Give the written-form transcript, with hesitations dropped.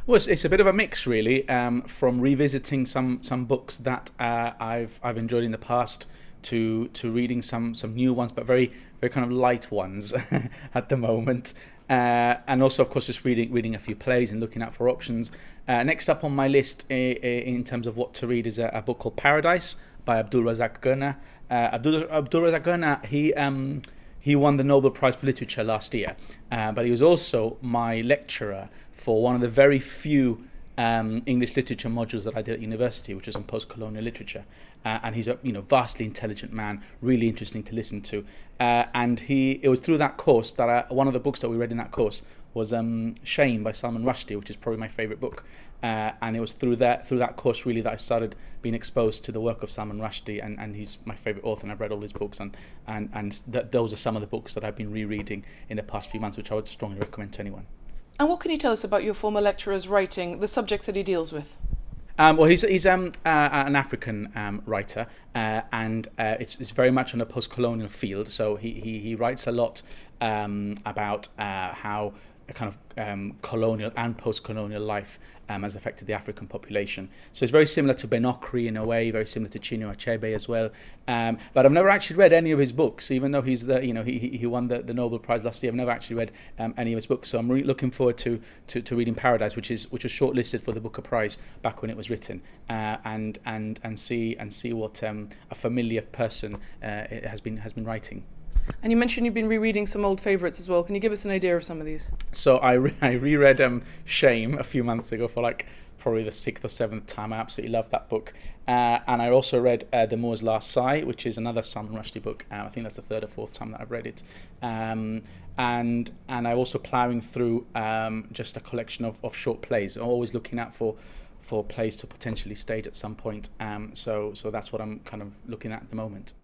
Well, it's a bit of a mix, really, from revisiting some books that I've enjoyed in the past to reading some new ones, but very very kind of light ones at the moment. And also, of course, just reading a few plays and looking out for options. Next up on my list in terms of what to read is a book called Paradise by Abdulrazak Gurnah. Abdulrazak Gurnah, he won the Nobel Prize for Literature last year, but he was also my lecturer for one of the very few English literature modules that I did at university, which was on post-colonial literature. And he's a vastly intelligent man, really interesting to listen to. And it was through that course that one of the books that we read in that course was Shame by Salman Rushdie, which is probably my favourite book. And it was through that course really that I started being exposed to the work of Salman Rushdie, and he's my favourite author, and I've read all his books, and those are some of the books that I've been rereading in the past few months, which I would strongly recommend to anyone. And what can you tell us about your former lecturer's writing, the subjects that he deals with? Well, he's an African writer, and it's very much on a post-colonial field. So he writes a lot about how a kind of colonial and post-colonial life has affected the African population. So it's very similar to Ben Okri in a way, very similar to Chinua Achebe as well. But I've never actually read any of his books, even though he won the Nobel Prize last year. I've never actually read any of his books. So I'm really looking forward to reading Paradise, which was shortlisted for the Booker Prize back when it was written, and see what a familiar person has been writing. And you mentioned you've been rereading some old favourites as well. Can you give us an idea of some of these? So I reread Shame a few months ago for probably the 6th or 7th time. I absolutely love that book. And I also read The Moor's Last Sigh, which is another Salman Rushdie book. I think that's the 3rd or 4th time that I've read it. And I'm also ploughing through just a collection of short plays. I'm always looking out for plays to potentially stage at some point. So that's what I'm kind of looking at the moment.